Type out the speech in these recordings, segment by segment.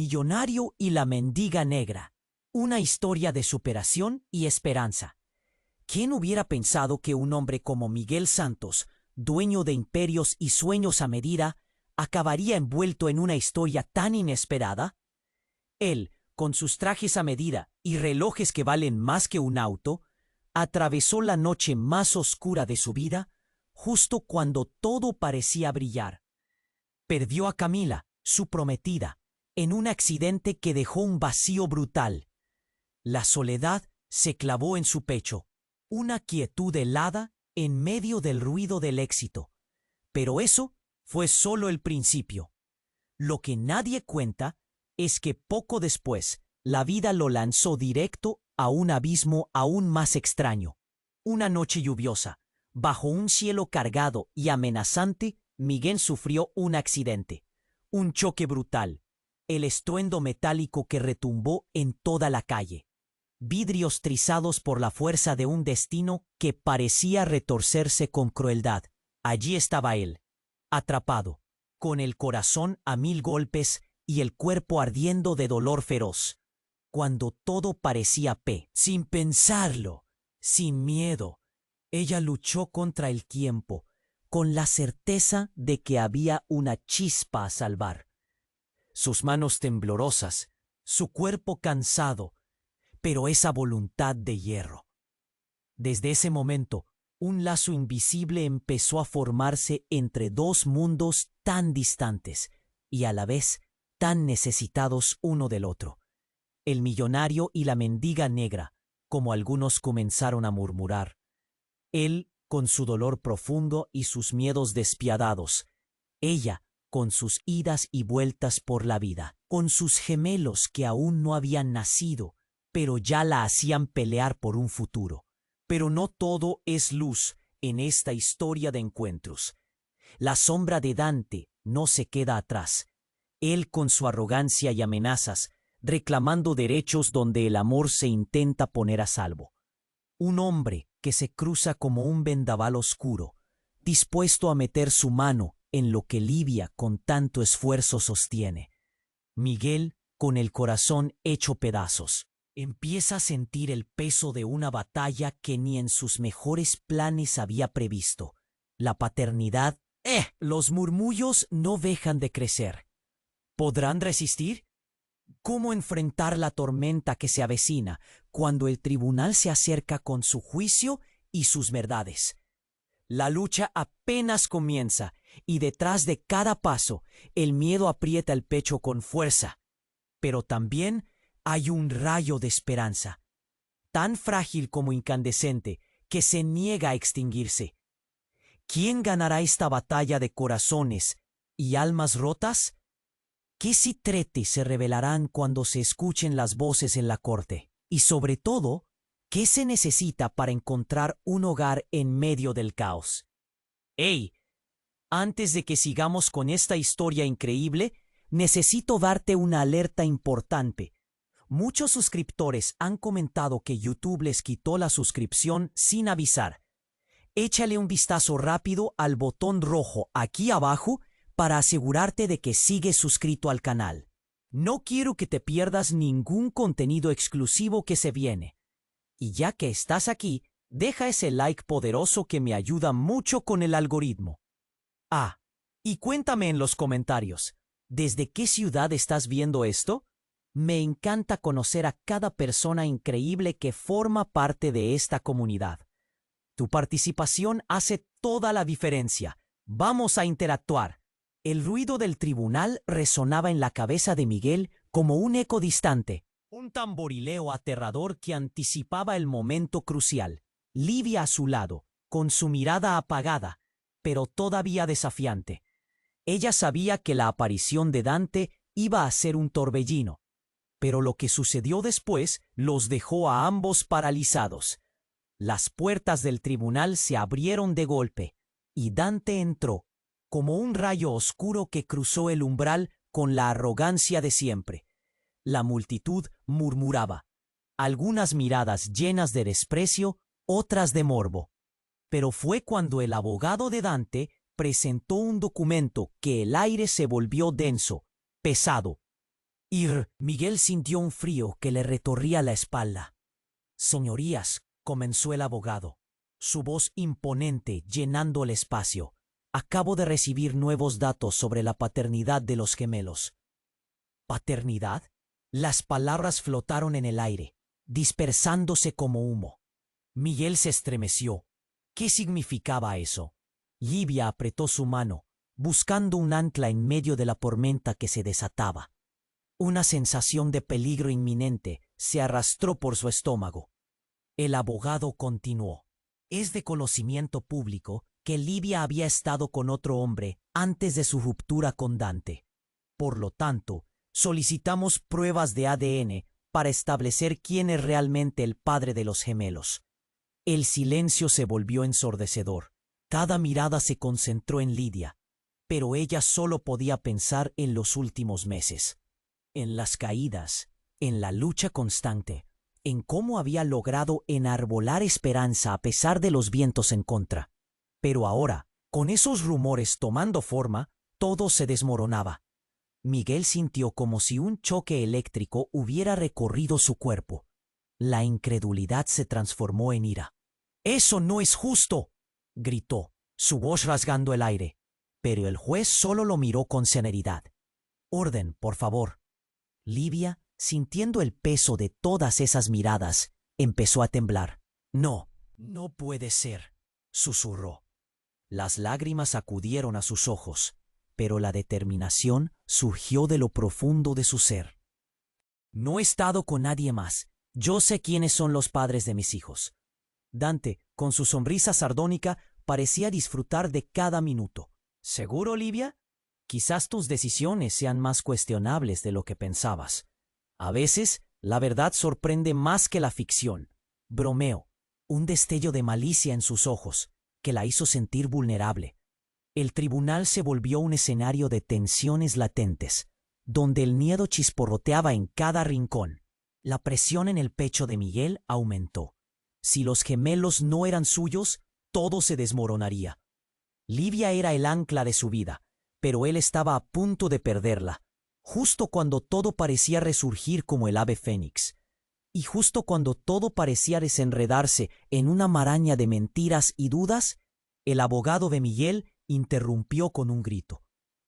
millonario y la mendiga negra. Una historia de superación y esperanza. ¿Quién hubiera pensado que un hombre como Miguel Santos, dueño de imperios y sueños a medida, acabaría envuelto en una historia tan inesperada? Él, con sus trajes a medida y relojes que valen más que un auto, atravesó la noche más oscura de su vida justo cuando todo parecía brillar. Perdió a Camila, su prometida, en un accidente que dejó un vacío brutal. La soledad se clavó en su pecho, una quietud helada en medio del ruido del éxito. Pero eso fue solo el principio. Lo que nadie cuenta es que poco después la vida lo lanzó directo a un abismo aún más extraño. Una noche lluviosa, bajo un cielo cargado y amenazante, Miguel sufrió un accidente. Un choque brutal, el estruendo metálico que retumbó en toda la calle. Vidrios trizados por la fuerza de un destino que parecía retorcerse con crueldad. Allí estaba él, atrapado, con el corazón a 1000 golpes y el cuerpo ardiendo de dolor feroz. Cuando todo parecía sin pensarlo, sin miedo, ella luchó contra el tiempo, con la certeza de que había una chispa a salvar. Sus manos temblorosas, su cuerpo cansado, pero esa voluntad de hierro. Desde ese momento, un lazo invisible empezó a formarse entre dos mundos tan distantes y a la vez tan necesitados uno del otro. El millonario y la mendiga negra, como algunos comenzaron a murmurar. Él con su dolor profundo y sus miedos despiadados. Ella con sus idas y vueltas por la vida, con sus gemelos que aún no habían nacido, pero ya la hacían pelear por un futuro. Pero no todo es luz en esta historia de encuentros. La sombra de Dante no se queda atrás. Él con su arrogancia y amenazas, reclamando derechos donde el amor se intenta poner a salvo. Un hombre que se cruza como un vendaval oscuro, dispuesto a meter su mano en lo que Livia con tanto esfuerzo sostiene. Miguel, con el corazón hecho pedazos, empieza a sentir el peso de una batalla que ni en sus mejores planes había previsto. La paternidad. Los murmullos no dejan de crecer. ¿Podrán resistir? ¿Cómo enfrentar la tormenta que se avecina cuando el tribunal se acerca con su juicio y sus verdades? La lucha apenas comienza y detrás de cada paso el miedo aprieta el pecho con fuerza. Pero también hay un rayo de esperanza, tan frágil como incandescente, que se niega a extinguirse. ¿Quién ganará esta batalla de corazones y almas rotas? ¿Qué citrete se revelarán cuando se escuchen las voces en la corte? Y sobre todo, ¿qué se necesita para encontrar un hogar en medio del caos? ¡Ey! Antes de que sigamos con esta historia increíble, necesito darte una alerta importante. Muchos suscriptores han comentado que YouTube les quitó la suscripción sin avisar. Échale un vistazo rápido al botón rojo aquí abajo para asegurarte de que sigues suscrito al canal. No quiero que te pierdas ningún contenido exclusivo que se viene. Y ya que estás aquí, deja ese like poderoso que me ayuda mucho con el algoritmo. Y cuéntame en los comentarios, ¿desde qué ciudad estás viendo esto? Me encanta conocer a cada persona increíble que forma parte de esta comunidad. Tu participación hace toda la diferencia. Vamos a interactuar. El ruido del tribunal resonaba en la cabeza de Miguel como un eco distante. Un tamborileo aterrador que anticipaba el momento crucial. Livia a su lado, con su mirada apagada, pero todavía desafiante. Ella sabía que la aparición de Dante iba a ser un torbellino, pero lo que sucedió después los dejó a ambos paralizados. Las puertas del tribunal se abrieron de golpe, y Dante entró, como un rayo oscuro que cruzó el umbral con la arrogancia de siempre. La multitud murmuraba, algunas miradas llenas de desprecio, otras de morbo. Pero fue cuando el abogado de Dante presentó un documento que el aire se volvió denso, pesado. Miguel sintió un frío que le retorría la espalda. Señorías, comenzó el abogado, su voz imponente llenando el espacio. Acabo de recibir nuevos datos sobre la paternidad de los gemelos. ¿Paternidad? Las palabras flotaron en el aire, dispersándose como humo. Miguel se estremeció. ¿Qué significaba eso? Livia apretó su mano, buscando un ancla en medio de la tormenta que se desataba. Una sensación de peligro inminente se arrastró por su estómago. El abogado continuó. Es de conocimiento público que Livia había estado con otro hombre antes de su ruptura con Dante. Por lo tanto, solicitamos pruebas de ADN para establecer quién es realmente el padre de los gemelos. El silencio se volvió ensordecedor. Cada mirada se concentró en Lidia, pero ella solo podía pensar en los últimos meses, en las caídas, en la lucha constante, en cómo había logrado enarbolar esperanza a pesar de los vientos en contra. Pero ahora, con esos rumores tomando forma, todo se desmoronaba. Miguel sintió como si un choque eléctrico hubiera recorrido su cuerpo. La incredulidad se transformó en ira. «¡Eso no es justo!», gritó, su voz rasgando el aire. Pero el juez solo lo miró con serenidad. «Orden, por favor». Livia, sintiendo el peso de todas esas miradas, empezó a temblar. «No, no puede ser», susurró. Las lágrimas acudieron a sus ojos, pero la determinación surgió de lo profundo de su ser. «No he estado con nadie más. Yo sé quiénes son los padres de mis hijos». Dante, con su sonrisa sardónica, parecía disfrutar de cada minuto. «¿Seguro, Livia? Quizás tus decisiones sean más cuestionables de lo que pensabas. A veces, la verdad sorprende más que la ficción». Bromeó, un destello de malicia en sus ojos, que la hizo sentir vulnerable. El tribunal se volvió un escenario de tensiones latentes, donde el miedo chisporroteaba en cada rincón. La presión en el pecho de Miguel aumentó. Si los gemelos no eran suyos, todo se desmoronaría. Livia era el ancla de su vida, pero él estaba a punto de perderla, justo cuando todo parecía resurgir como el ave fénix, y justo cuando todo parecía desenredarse en una maraña de mentiras y dudas, el abogado de Miguel interrumpió con un grito.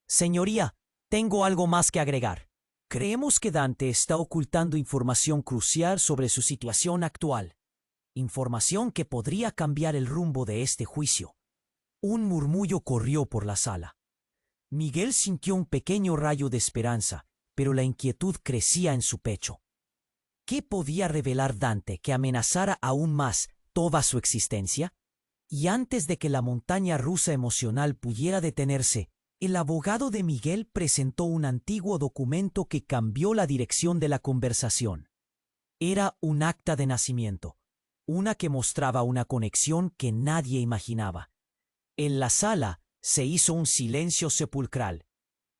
«Señoría, tengo algo más que agregar. Creemos que Dante está ocultando información crucial sobre su situación actual. Información que podría cambiar el rumbo de este juicio». Un murmullo corrió por la sala. Miguel sintió un pequeño rayo de esperanza, pero la inquietud crecía en su pecho. ¿Qué podía revelar Dante que amenazara aún más toda su existencia? Y antes de que la montaña rusa emocional pudiera detenerse, el abogado de Miguel presentó un antiguo documento que cambió la dirección de la conversación. Era un acta de nacimiento, una que mostraba una conexión que nadie imaginaba. En la sala se hizo un silencio sepulcral.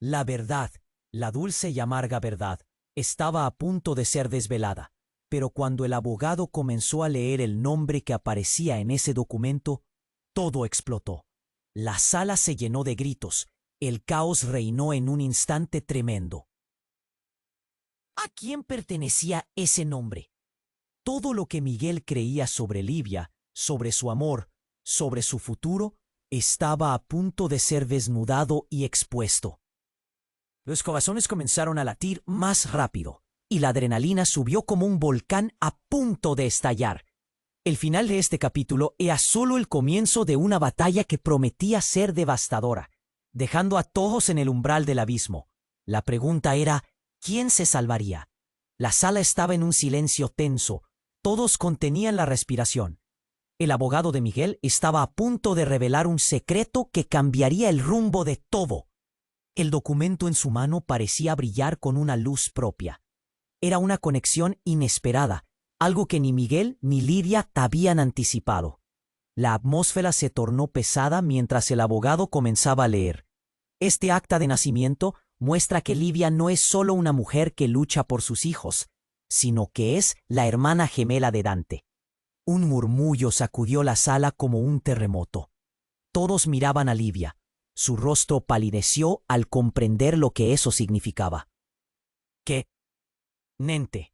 La verdad, la dulce y amarga verdad, estaba a punto de ser desvelada, pero cuando el abogado comenzó a leer el nombre que aparecía en ese documento, todo explotó. La sala se llenó de gritos. El caos reinó en un instante tremendo. ¿A quién pertenecía ese nombre? Todo lo que Miguel creía sobre Livia, sobre su amor, sobre su futuro, estaba a punto de ser desnudado y expuesto. Los corazones comenzaron a latir más rápido, y la adrenalina subió como un volcán a punto de estallar. El final de este capítulo era solo el comienzo de una batalla que prometía ser devastadora, dejando a todos en el umbral del abismo. La pregunta era, ¿quién se salvaría? La sala estaba en un silencio tenso, todos contenían la respiración. El abogado de Miguel estaba a punto de revelar un secreto que cambiaría el rumbo de todo. El documento en su mano parecía brillar con una luz propia. Era una conexión inesperada, algo que ni Miguel ni Livia habían anticipado. La atmósfera se tornó pesada mientras el abogado comenzaba a leer. Este acta de nacimiento muestra que Livia no es solo una mujer que lucha por sus hijos, sino que es la hermana gemela de Dante. Un murmullo sacudió la sala como un terremoto. Todos miraban a Livia. Su rostro palideció al comprender lo que eso significaba. Nente.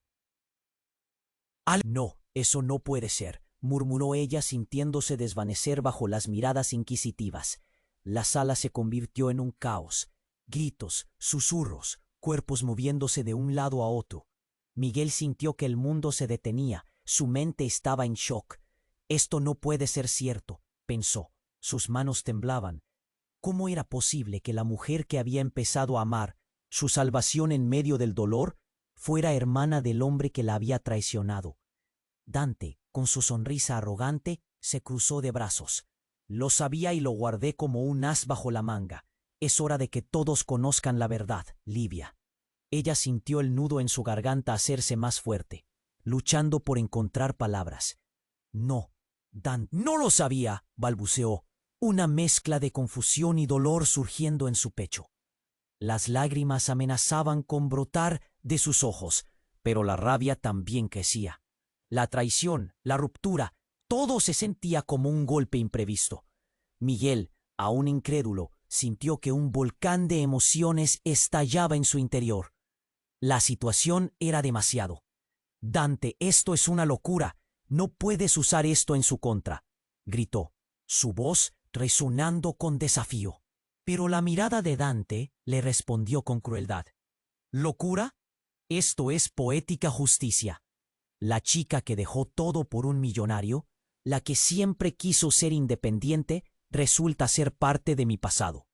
No, eso no puede ser, murmuró ella sintiéndose desvanecer bajo las miradas inquisitivas. La sala se convirtió en un caos. Gritos, susurros, cuerpos moviéndose de un lado a otro. Miguel sintió que el mundo se detenía, su mente estaba en shock. Esto no puede ser cierto, pensó. Sus manos temblaban. ¿Cómo era posible que la mujer que había empezado a amar, su salvación en medio del dolor, fuera hermana del hombre que la había traicionado? Dante, con su sonrisa arrogante, se cruzó de brazos. Lo sabía y lo guardé como un as bajo la manga. Es hora de que todos conozcan la verdad, Livia. Ella sintió el nudo en su garganta hacerse más fuerte, luchando por encontrar palabras. No, Dante. No lo sabía, balbuceó, una mezcla de confusión y dolor surgiendo en su pecho. Las lágrimas amenazaban con brotar de sus ojos, pero la rabia también crecía. La traición, la ruptura, todo se sentía como un golpe imprevisto. Miguel, aún incrédulo, sintió que un volcán de emociones estallaba en su interior. La situación era demasiado. Dante, esto es una locura. No puedes usar esto en su contra, gritó, su voz resonando con desafío. Pero la mirada de Dante le respondió con crueldad. ¿Locura? Esto es poética justicia. La chica que dejó todo por un millonario, la que siempre quiso ser independiente, resulta ser parte de mi pasado.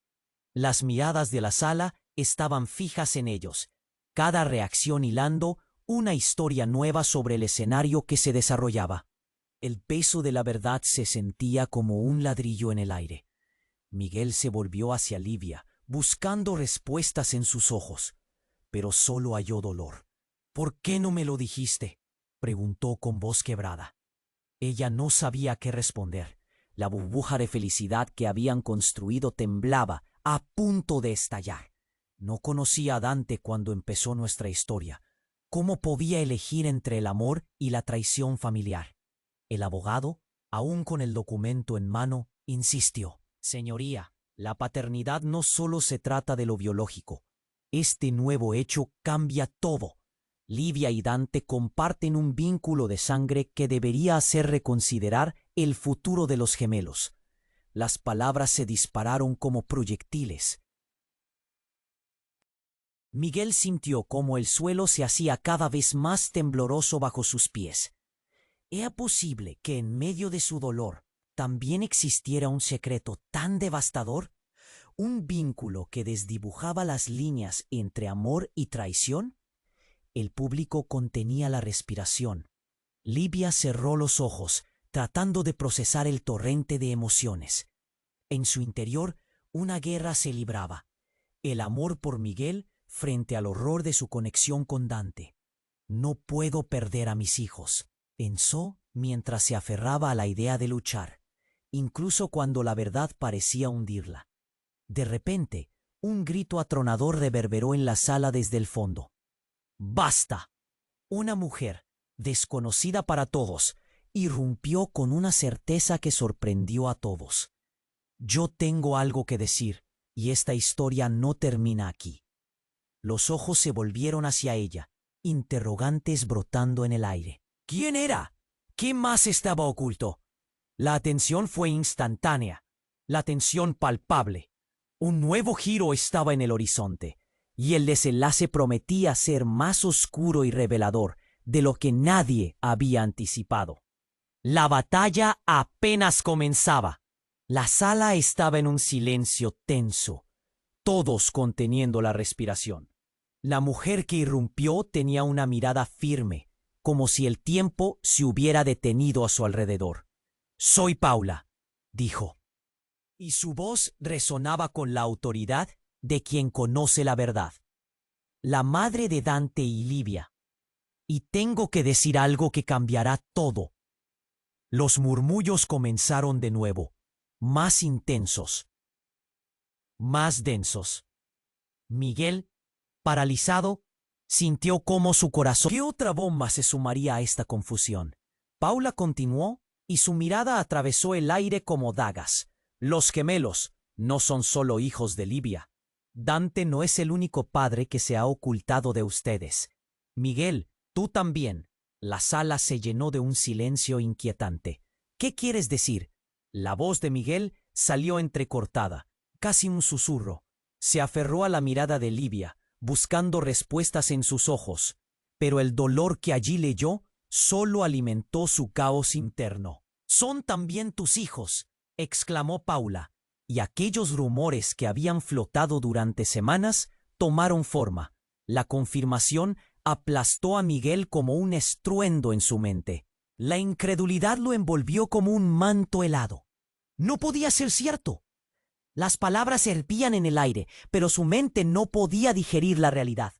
Las miradas de la sala estaban fijas en ellos, cada reacción hilando una historia nueva sobre el escenario que se desarrollaba. El peso de la verdad se sentía como un ladrillo en el aire. Miguel se volvió hacia Livia, buscando respuestas en sus ojos, pero solo halló dolor. ¿Por qué no me lo dijiste?, preguntó con voz quebrada. Ella no sabía qué responder. La burbuja de felicidad que habían construido temblaba, a punto de estallar. No conocía a Dante cuando empezó nuestra historia. ¿Cómo podía elegir entre el amor y la traición familiar? El abogado, aún con el documento en mano, insistió. Señoría, la paternidad no solo se trata de lo biológico. Este nuevo hecho cambia todo. Livia y Dante comparten un vínculo de sangre que debería hacer reconsiderar el futuro de los gemelos. Las palabras se dispararon como proyectiles. Miguel sintió cómo el suelo se hacía cada vez más tembloroso bajo sus pies. ¿Era posible que en medio de su dolor también existiera un secreto tan devastador? ¿Un vínculo que desdibujaba las líneas entre amor y traición? El público contenía la respiración. Livia cerró los ojos, tratando de procesar el torrente de emociones. En su interior, una guerra se libraba. El amor por Miguel frente al horror de su conexión con Dante. No puedo perder a mis hijos, pensó mientras se aferraba a la idea de luchar, incluso cuando la verdad parecía hundirla. De repente, un grito atronador reverberó en la sala desde el fondo. ¡Basta! Una mujer, desconocida para todos, irrumpió con una certeza que sorprendió a todos. Yo tengo algo que decir, y esta historia no termina aquí. Los ojos se volvieron hacia ella, interrogantes brotando en el aire. ¿Quién era? ¿Qué más estaba oculto? La atención fue instantánea, la tensión palpable. Un nuevo giro estaba en el horizonte, y el desenlace prometía ser más oscuro y revelador de lo que nadie había anticipado. La batalla apenas comenzaba. La sala estaba en un silencio tenso, todos conteniendo la respiración. La mujer que irrumpió tenía una mirada firme, como si el tiempo se hubiera detenido a su alrededor. «Soy Paula», dijo, y su voz resonaba con la autoridad de quien conoce la verdad. La madre de Dante y Livia. Y tengo que decir algo que cambiará todo. Los murmullos comenzaron de nuevo, más intensos, más densos. Miguel, paralizado, sintió cómo su corazón... ¿Qué otra bomba se sumaría a esta confusión? Paula continuó y su mirada atravesó el aire como dagas. Los gemelos no son solo hijos de Livia. Dante no es el único padre que se ha ocultado de ustedes. Miguel, tú también. La sala se llenó de un silencio inquietante. ¿Qué quieres decir? La voz de Miguel salió entrecortada, casi un susurro. Se aferró a la mirada de Livia, buscando respuestas en sus ojos, pero el dolor que allí leyó solo alimentó su caos interno. «Son también tus hijos», exclamó Paula, y aquellos rumores que habían flotado durante semanas tomaron forma. La confirmación aplastó a Miguel como un estruendo en su mente. La incredulidad lo envolvió como un manto helado. No podía ser cierto. Las palabras hervían en el aire, pero su mente no podía digerir la realidad.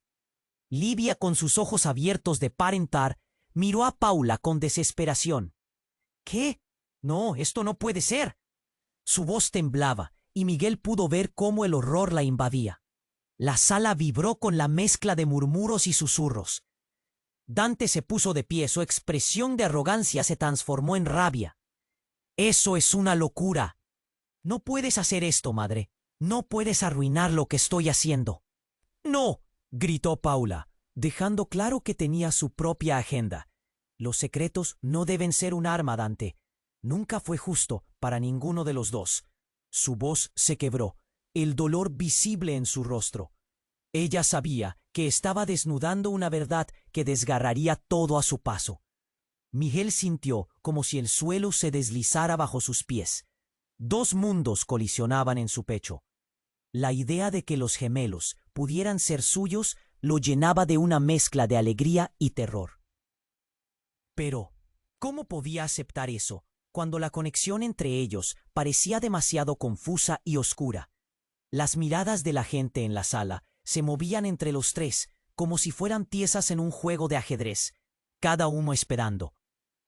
Livia, con sus ojos abiertos de par en par, miró a Paula con desesperación. «¿Qué? No, esto no puede ser». Su voz temblaba, y Miguel pudo ver cómo el horror la invadía. La sala vibró con la mezcla de murmuros y susurros. Dante se puso de pie, su expresión de arrogancia se transformó en rabia. «Eso es una locura. No puedes hacer esto, madre. No puedes arruinar lo que estoy haciendo». «No», gritó Paula, dejando claro que tenía su propia agenda. «Los secretos no deben ser un arma, Dante. Nunca fue justo para ninguno de los dos». Su voz se quebró, el dolor visible en su rostro. Ella sabía que estaba desnudando una verdad que desgarraría todo a su paso. Miguel sintió como si el suelo se deslizara bajo sus pies. Dos mundos colisionaban en su pecho. La idea de que los gemelos pudieran ser suyos lo llenaba de una mezcla de alegría y terror. Pero, ¿cómo podía aceptar eso cuando la conexión entre ellos parecía demasiado confusa y oscura? Las miradas de la gente en la sala se movían entre los tres como si fueran piezas en un juego de ajedrez, cada uno esperando.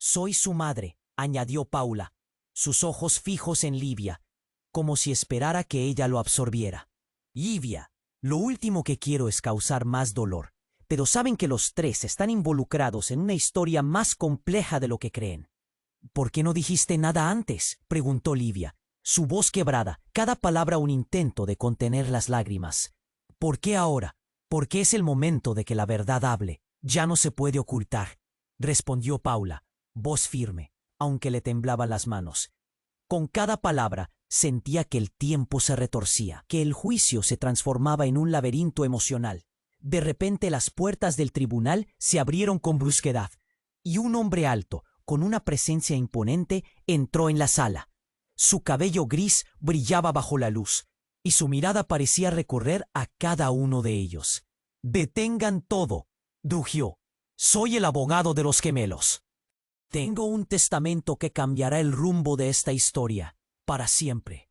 «Soy su madre», añadió Paula, sus ojos fijos en Livia, como si esperara que ella lo absorbiera. «Livia, lo último que quiero es causar más dolor, pero saben que los tres están involucrados en una historia más compleja de lo que creen». «¿Por qué no dijiste nada antes?», preguntó Livia, su voz quebrada, cada palabra un intento de contener las lágrimas. «¿Por qué ahora? Porque es el momento de que la verdad hable. Ya no se puede ocultar», respondió Paula, voz firme, aunque le temblaban las manos. Con cada palabra sentía que el tiempo se retorcía, que el juicio se transformaba en un laberinto emocional. De repente las puertas del tribunal se abrieron con brusquedad, y un hombre alto, con una presencia imponente, entró en la sala. Su cabello gris brillaba bajo la luz, y su mirada parecía recorrer a cada uno de ellos. «Detengan todo», rugió. «Soy el abogado de los gemelos. Tengo un testamento que cambiará el rumbo de esta historia, para siempre».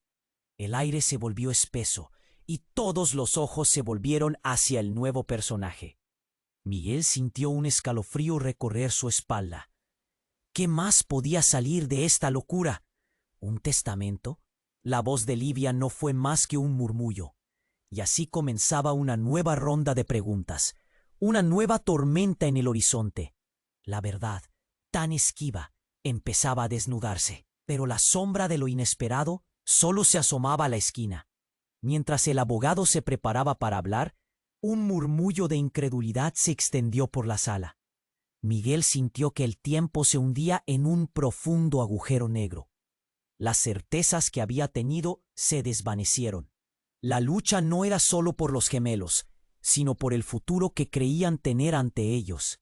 El aire se volvió espeso, y todos los ojos se volvieron hacia el nuevo personaje. Miguel sintió un escalofrío recorrer su espalda. ¿Qué más podía salir de esta locura? ¿Un testamento? La voz de Livia no fue más que un murmullo. Y así comenzaba una nueva ronda de preguntas, una nueva tormenta en el horizonte. La verdad, tan esquiva, empezaba a desnudarse, pero la sombra de lo inesperado solo se asomaba a la esquina. Mientras el abogado se preparaba para hablar, un murmullo de incredulidad se extendió por la sala. Miguel sintió que el tiempo se hundía en un profundo agujero negro. Las certezas que había tenido se desvanecieron. La lucha no era solo por los gemelos, sino por el futuro que creían tener ante ellos.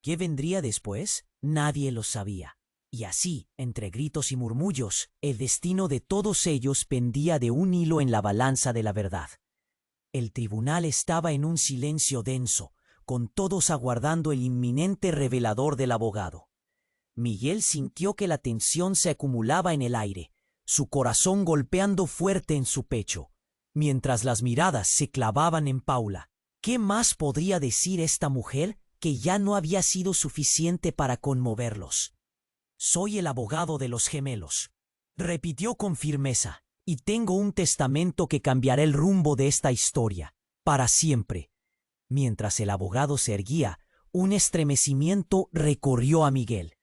¿Qué vendría después? Nadie lo sabía. Y así, entre gritos y murmullos, el destino de todos ellos pendía de un hilo en la balanza de la verdad. El tribunal estaba en un silencio denso, con todos aguardando el inminente revelador del abogado. Miguel sintió que la tensión se acumulaba en el aire, su corazón golpeando fuerte en su pecho, mientras las miradas se clavaban en Paula. ¿Qué más podría decir esta mujer que ya no había sido suficiente para conmoverlos? «Soy el abogado de los gemelos», repitió con firmeza, «y tengo un testamento que cambiará el rumbo de esta historia, para siempre». Mientras el abogado se erguía, un estremecimiento recorrió a Miguel.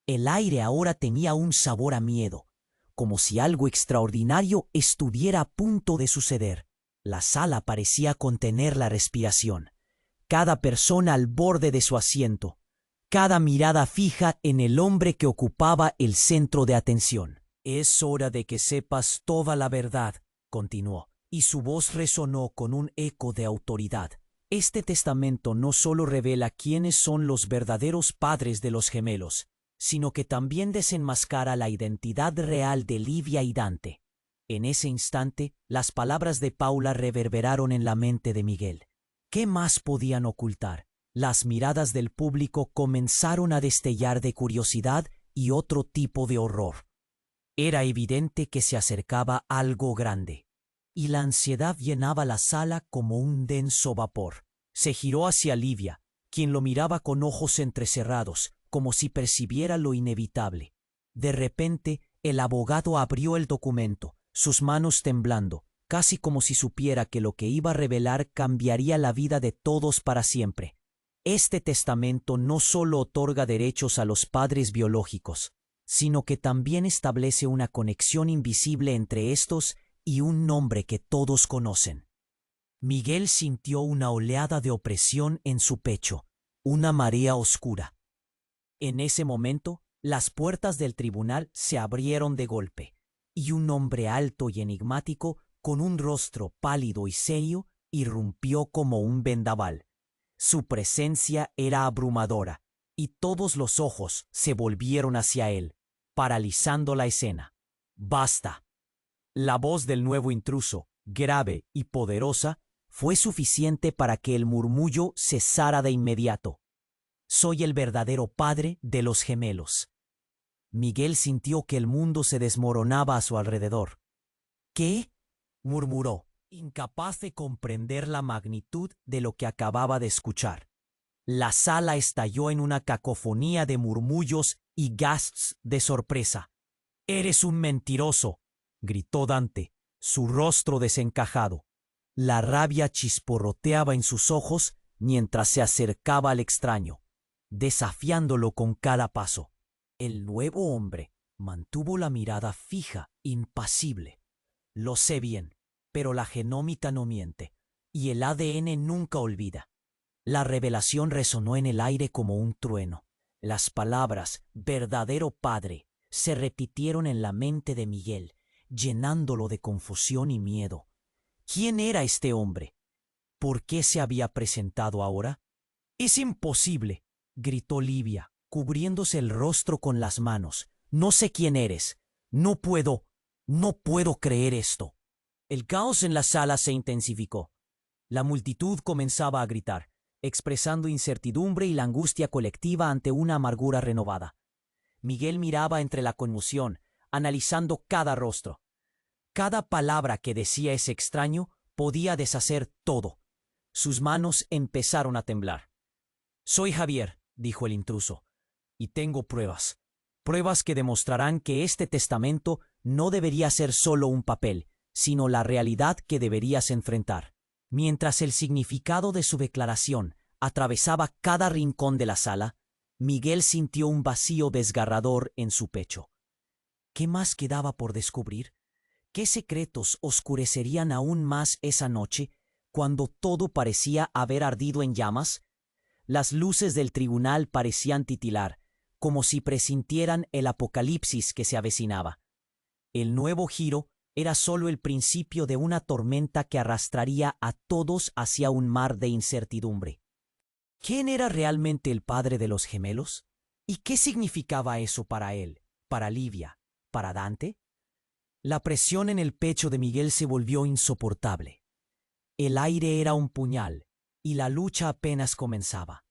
El aire ahora tenía un sabor a miedo, como si algo extraordinario estuviera a punto de suceder. La sala parecía contener la respiración. cada persona al borde de su asiento, cada mirada fija en el hombre que ocupaba el centro de atención. «Es hora de que sepas toda la verdad», continuó, y su voz resonó con un eco de autoridad. «Este testamento no solo revela quiénes son los verdaderos padres de los gemelos, sino que también desenmascara la identidad real de Livia y Dante». En ese instante, las palabras de Paula reverberaron en la mente de Miguel. ¿Qué más podían ocultar? Las miradas del público comenzaron a destellar de curiosidad y otro tipo de horror. Era evidente que se acercaba algo grande, y la ansiedad llenaba la sala como un denso vapor. Se giró hacia Livia, quien lo miraba con ojos entrecerrados, como si percibiera lo inevitable. De repente, el abogado abrió el documento, sus manos temblando, casi como si supiera que lo que iba a revelar cambiaría la vida de todos para siempre. Este testamento no solo otorga derechos a los padres biológicos, sino que también establece una conexión invisible entre estos y un nombre que todos conocen. Miguel sintió una oleada de opresión en su pecho, una marea oscura. En ese momento, las puertas del tribunal se abrieron de golpe, y un hombre alto y enigmático, con un rostro pálido y serio, irrumpió como un vendaval. Su presencia era abrumadora, y todos los ojos se volvieron hacia él, paralizando la escena. «Basta». La voz del nuevo intruso, grave y poderosa, fue suficiente para que el murmullo cesara de inmediato. «Soy el verdadero padre de los gemelos». Miguel sintió que el mundo se desmoronaba a su alrededor. «¿Qué?», murmuró, incapaz de comprender la magnitud de lo que acababa de escuchar. La sala estalló en una cacofonía de murmullos y gasps de sorpresa. «¡Eres un mentiroso!», gritó Dante, su rostro desencajado. La rabia chisporroteaba en sus ojos mientras se acercaba al extraño, desafiándolo con cada paso. El nuevo hombre mantuvo la mirada fija, impasible. «Lo sé bien, pero la genómica no miente, y el ADN nunca olvida». La revelación resonó en el aire como un trueno. Las palabras «verdadero padre» se repitieron en la mente de Miguel, llenándolo de confusión y miedo. ¿Quién era este hombre? ¿Por qué se había presentado ahora? «Es imposible», gritó Livia, cubriéndose el rostro con las manos. «No sé quién eres. No puedo creer esto». El caos en la sala se intensificó. La multitud comenzaba a gritar, expresando incertidumbre y la angustia colectiva ante una amargura renovada. Miguel miraba entre la conmoción, analizando cada rostro. Cada palabra que decía ese extraño podía deshacer todo. Sus manos empezaron a temblar. «Soy Javier», dijo el intruso, «y tengo pruebas. Pruebas que demostrarán que este testamento no debería ser solo un papel, sino la realidad que deberías enfrentar». Mientras el significado de su declaración atravesaba cada rincón de la sala, Miguel sintió un vacío desgarrador en su pecho. ¿Qué más quedaba por descubrir? ¿Qué secretos oscurecerían aún más esa noche, cuando todo parecía haber ardido en llamas? Las luces del tribunal parecían titilar, como si presintieran el apocalipsis que se avecinaba. El nuevo giro era solo el principio de una tormenta que arrastraría a todos hacia un mar de incertidumbre. ¿Quién era realmente el padre de los gemelos? ¿Y qué significaba eso para él, para Livia, para Dante? La presión en el pecho de Miguel se volvió insoportable. El aire era un puñal, y la lucha apenas comenzaba.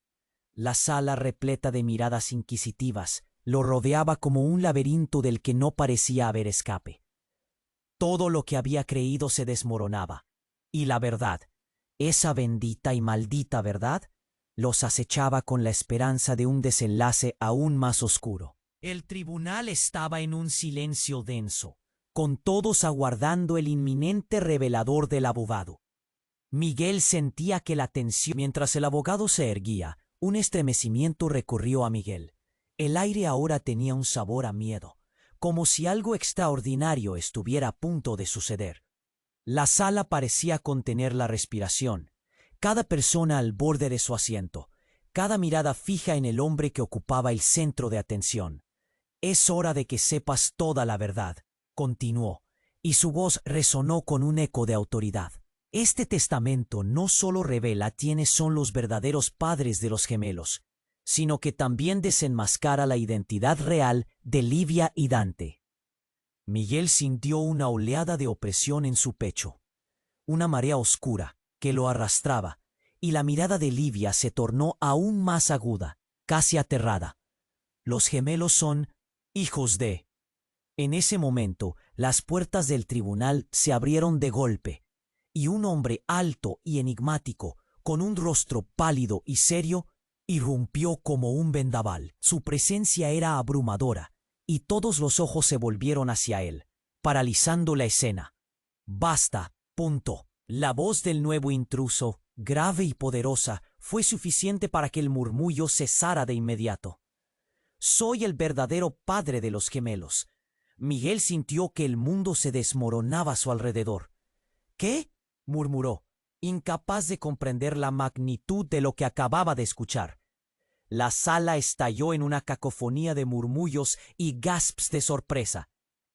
La sala, repleta de miradas inquisitivas, lo rodeaba como un laberinto del que no parecía haber escape. Todo lo que había creído se desmoronaba, y la verdad, esa bendita y maldita verdad, los acechaba con la esperanza de un desenlace aún más oscuro. El tribunal estaba en un silencio denso, con todos aguardando el inminente revelador del abogado. Miguel sentía que la tensión... Mientras el abogado se erguía, un estremecimiento recorrió a Miguel. El aire ahora tenía un sabor a miedo, como si algo extraordinario estuviera a punto de suceder. La sala parecía contener la respiración, cada persona al borde de su asiento, cada mirada fija en el hombre que ocupaba el centro de atención. «Es hora de que sepas toda la verdad», continuó, y su voz resonó con un eco de autoridad. «Este testamento no solo revela quiénes son los verdaderos padres de los gemelos, sino que también desenmascara la identidad real de Livia y Dante». Miguel sintió una oleada de opresión en su pecho, una marea oscura que lo arrastraba, y la mirada de Livia se tornó aún más aguda, casi aterrada. «Los gemelos son hijos de...». En ese momento, las puertas del tribunal se abrieron de golpe, y un hombre alto y enigmático, con un rostro pálido y serio, irrumpió como un vendaval. Su presencia era abrumadora, y todos los ojos se volvieron hacia él, paralizando la escena. «Basta», punto. La voz del nuevo intruso, grave y poderosa, fue suficiente para que el murmullo cesara de inmediato. «Soy el verdadero padre de los gemelos». Miguel sintió que el mundo se desmoronaba a su alrededor. «¿Qué?», murmuró, incapaz de comprender la magnitud de lo que acababa de escuchar. La sala estalló en una cacofonía de murmullos y gasps de sorpresa.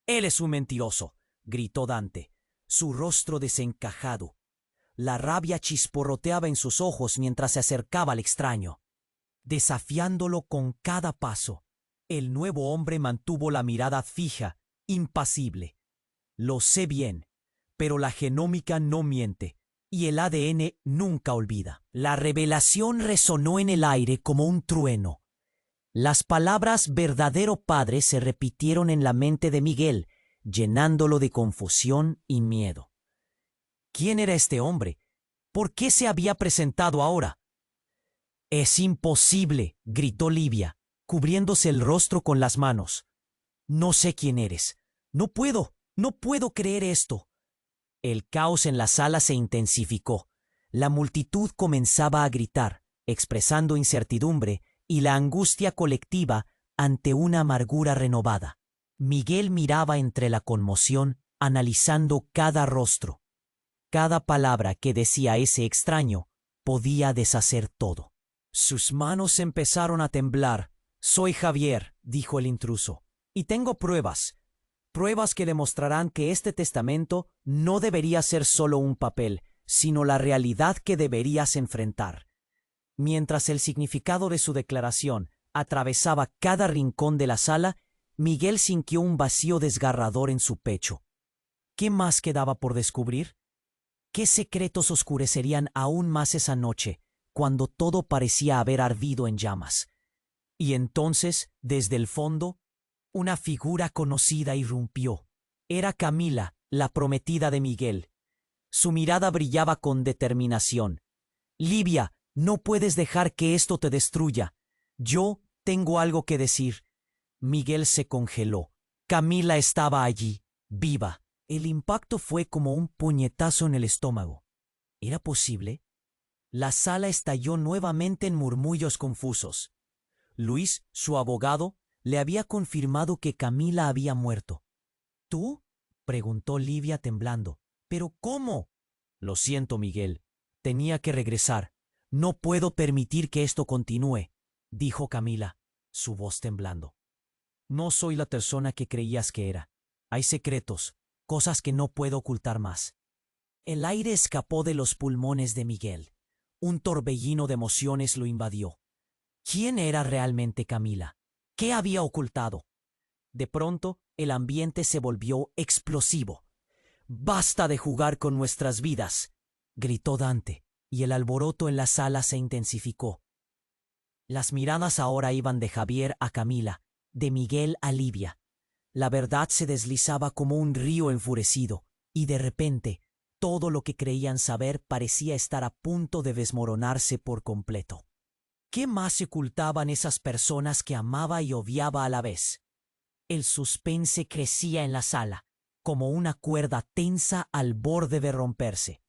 «Él es un mentiroso», gritó Dante, su rostro desencajado. La rabia chisporroteaba en sus ojos mientras se acercaba al extraño, desafiándolo con cada paso. El nuevo hombre mantuvo la mirada fija, impasible. «Lo sé bien, pero la genómica no miente, y el ADN nunca olvida». La revelación resonó en el aire como un trueno. Las palabras «verdadero padre» se repitieron en la mente de Miguel, llenándolo de confusión y miedo. ¿Quién era este hombre? ¿Por qué se había presentado ahora? «Es imposible», gritó Livia, cubriéndose el rostro con las manos. «No sé quién eres. No puedo creer esto». El caos en la sala se intensificó. La multitud comenzaba a gritar, expresando incertidumbre y la angustia colectiva ante una amargura renovada. Miguel miraba entre la conmoción, analizando cada rostro. Cada palabra que decía ese extraño podía deshacer todo. Sus manos empezaron a temblar. «Soy Javier», dijo el intruso, «y tengo pruebas que demostrarán que este testamento no debería ser solo un papel, sino la realidad que deberías enfrentar». Mientras el significado de su declaración atravesaba cada rincón de la sala, Miguel sintió un vacío desgarrador en su pecho. ¿Qué más quedaba por descubrir? ¿Qué secretos oscurecerían aún más esa noche, cuando todo parecía haber ardido en llamas? Y entonces, desde el fondo, una figura conocida irrumpió. Era Camila, la prometida de Miguel. Su mirada brillaba con determinación. «Livia, no puedes dejar que esto te destruya. Yo tengo algo que decir». Miguel se congeló. Camila estaba allí, viva. El impacto fue como un puñetazo en el estómago. ¿Era posible? La sala estalló nuevamente en murmullos confusos. Luis, su abogado, le había confirmado que Camila había muerto. ¿Tú?, preguntó Livia temblando. «¿Pero cómo?» «Lo siento, Miguel. Tenía que regresar. No puedo permitir que esto continúe», dijo Camila, su voz temblando. «No soy la persona que creías que era. Hay secretos, cosas que no puedo ocultar más». El aire escapó de los pulmones de Miguel. Un torbellino de emociones lo invadió. ¿Quién era realmente Camila? ¿Qué había ocultado? De pronto, el ambiente se volvió explosivo. «Basta de jugar con nuestras vidas», gritó Dante, y el alboroto en la sala se intensificó. Las miradas ahora iban de Javier a Camila, de Miguel a Livia. La verdad se deslizaba como un río enfurecido, y de repente, todo lo que creían saber parecía estar a punto de desmoronarse por completo. ¿Qué más se ocultaban esas personas que amaba y odiaba a la vez? El suspense crecía en la sala, como una cuerda tensa al borde de romperse.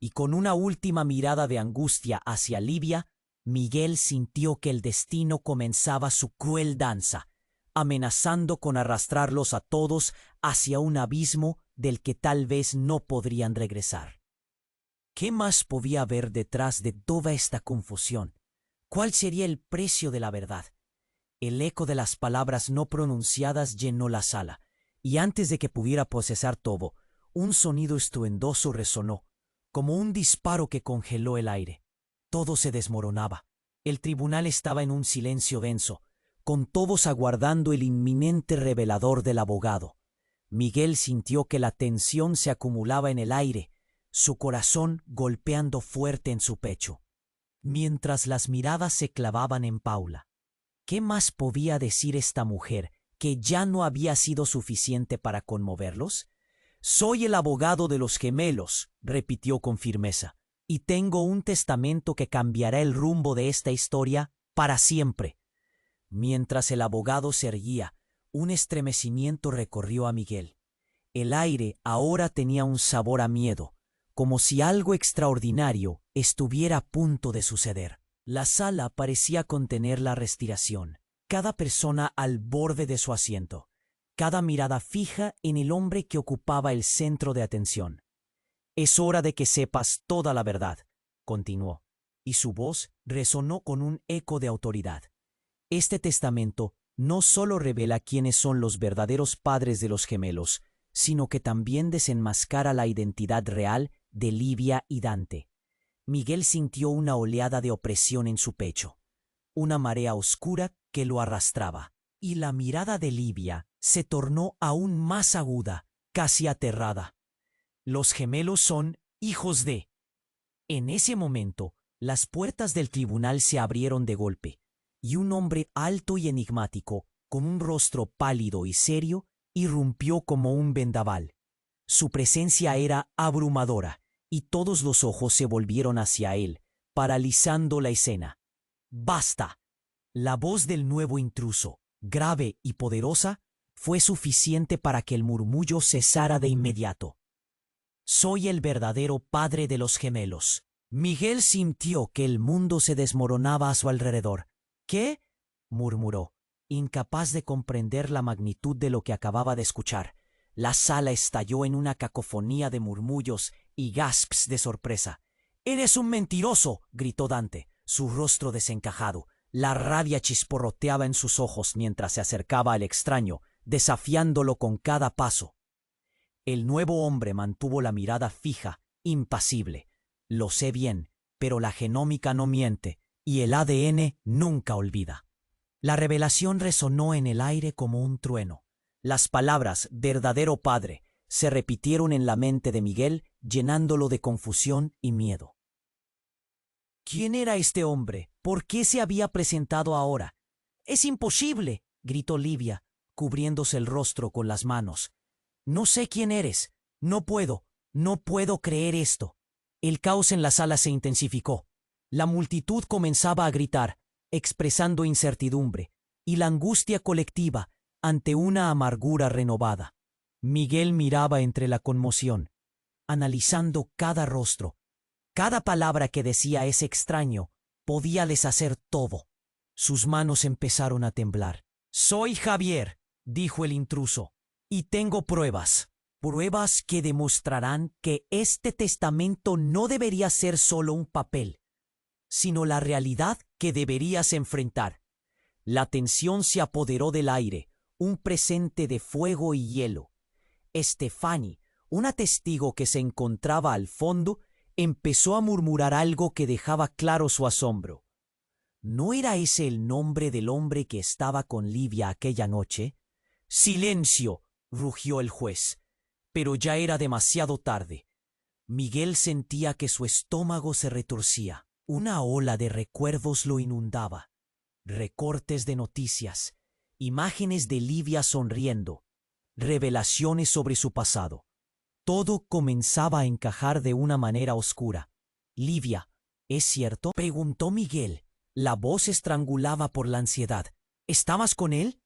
Y con una última mirada de angustia hacia Livia, Miguel sintió que el destino comenzaba su cruel danza, amenazando con arrastrarlos a todos hacia un abismo del que tal vez no podrían regresar. ¿Qué más podía haber detrás de toda esta confusión? ¿Cuál sería el precio de la verdad? El eco de las palabras no pronunciadas llenó la sala, y antes de que pudiera procesar todo, un sonido estruendoso resonó, como un disparo que congeló el aire. Todo se desmoronaba. El tribunal estaba en un silencio denso, con todos aguardando el inminente revelador del abogado. Miguel sintió que la tensión se acumulaba en el aire, su corazón golpeando fuerte en su pecho. Mientras las miradas se clavaban en Paula, ¿qué más podía decir esta mujer que ya no había sido suficiente para conmoverlos? «Soy el abogado de los gemelos», repitió con firmeza, «y tengo un testamento que cambiará el rumbo de esta historia para siempre». Mientras el abogado se erguía, un estremecimiento recorrió a Miguel. El aire ahora tenía un sabor a miedo, como si algo extraordinario estuviera a punto de suceder. La sala parecía contener la respiración, cada persona al borde de su asiento, cada mirada fija en el hombre que ocupaba el centro de atención. «Es hora de que sepas toda la verdad», continuó, y su voz resonó con un eco de autoridad. «Este testamento no solo revela quiénes son los verdaderos padres de los gemelos, sino que también desenmascara la identidad real de Livia y Dante». Miguel sintió una oleada de opresión en su pecho, una marea oscura que lo arrastraba, y la mirada de Livia se tornó aún más aguda, casi aterrada. «Los gemelos son hijos de...». En ese momento, las puertas del tribunal se abrieron de golpe, y un hombre alto y enigmático, con un rostro pálido y serio, irrumpió como un vendaval. Su presencia era abrumadora, y todos los ojos se volvieron hacia él, paralizando la escena. «¡Basta!». La voz del nuevo intruso, grave y poderosa, fue suficiente para que el murmullo cesara de inmediato. «Soy el verdadero padre de los gemelos». Miguel sintió que el mundo se desmoronaba a su alrededor. «¿Qué?», murmuró, incapaz de comprender la magnitud de lo que acababa de escuchar. La sala estalló en una cacofonía de murmullos y gasps de sorpresa. «¡Eres un mentiroso!», gritó Dante, su rostro desencajado. La rabia chisporroteaba en sus ojos mientras se acercaba al extraño, desafiándolo con cada paso. El nuevo hombre mantuvo la mirada fija, impasible. «Lo sé bien, pero la genómica no miente, y el ADN nunca olvida». La revelación resonó en el aire como un trueno. Las palabras «verdadero padre» se repitieron en la mente de Miguel, llenándolo de confusión y miedo. ¿Quién era este hombre? ¿Por qué se había presentado ahora? «¡Es imposible!», gritó Livia, cubriéndose el rostro con las manos. «No sé quién eres. No puedo creer esto». El caos en la sala se intensificó. La multitud comenzaba a gritar, expresando incertidumbre, y la angustia colectiva ante una amargura renovada. Miguel miraba entre la conmoción, analizando cada rostro. Cada palabra que decía ese extraño podía deshacer todo. Sus manos empezaron a temblar. «Soy Javier», dijo el intruso, «y tengo pruebas. Pruebas que demostrarán que este testamento no debería ser solo un papel, sino la realidad que deberías enfrentar». La tensión se apoderó del aire, un presente de fuego y hielo. Stefani, una testigo que se encontraba al fondo, empezó a murmurar algo que dejaba claro su asombro. ¿No era ese el nombre del hombre que estaba con Livia aquella noche? «¡Silencio!», rugió el juez. Pero ya era demasiado tarde. Miguel sentía que su estómago se retorcía. Una ola de recuerdos lo inundaba. Recortes de noticias, imágenes de Livia sonriendo, revelaciones sobre su pasado. Todo comenzaba a encajar de una manera oscura. «Livia, ¿es cierto?», preguntó Miguel. La voz estrangulaba por la ansiedad. «¿Estabas con él?».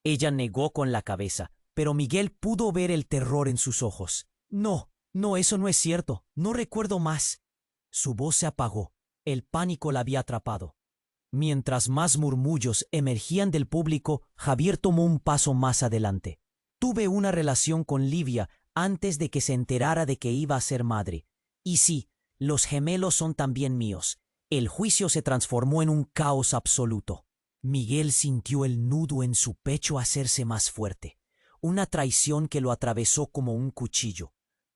Ella negó con la cabeza, pero Miguel pudo ver el terror en sus ojos. «No, eso no es cierto. No recuerdo más». Su voz se apagó. El pánico la había atrapado. Mientras más murmullos emergían del público, Javier tomó un paso más adelante. «Tuve una relación con Livia antes de que se enterara de que iba a ser madre. Y sí, Los gemelos son también míos. El juicio se transformó en un caos absoluto. Miguel sintió el nudo en su pecho hacerse más fuerte, una traición que lo atravesó como un cuchillo.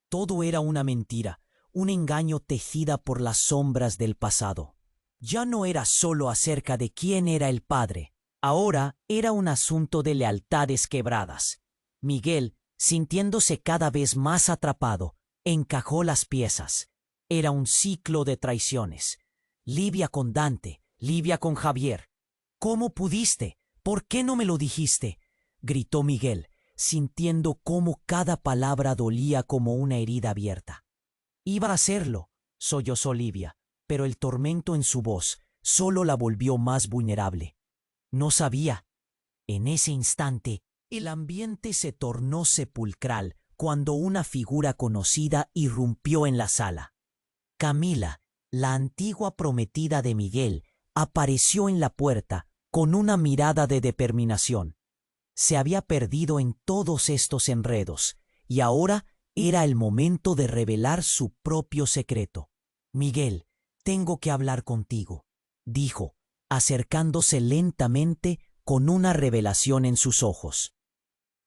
Todo era una mentira, un engaño tejida por las sombras del pasado. Ya no era solo acerca de quién era el padre, ahora era un asunto de lealtades quebradas. Miguel, sintiéndose cada vez más atrapado, encajó las piezas. Era un ciclo de traiciones. Livia con Dante, Livia con Javier. ¿Cómo pudiste? ¿Por qué no me lo dijiste? Gritó Miguel, sintiendo cómo cada palabra dolía como una herida abierta. Iba a hacerlo, sollozó Livia, pero el tormento en su voz solo la volvió más vulnerable. No sabía. En ese instante, el ambiente se tornó sepulcral cuando una figura conocida irrumpió en la sala. Camila, la antigua prometida de Miguel, apareció en la puerta con una mirada de determinación. Se había perdido en todos estos enredos, y ahora era el momento de revelar su propio secreto. Miguel, tengo que hablar contigo, dijo, acercándose lentamente con una revelación en sus ojos.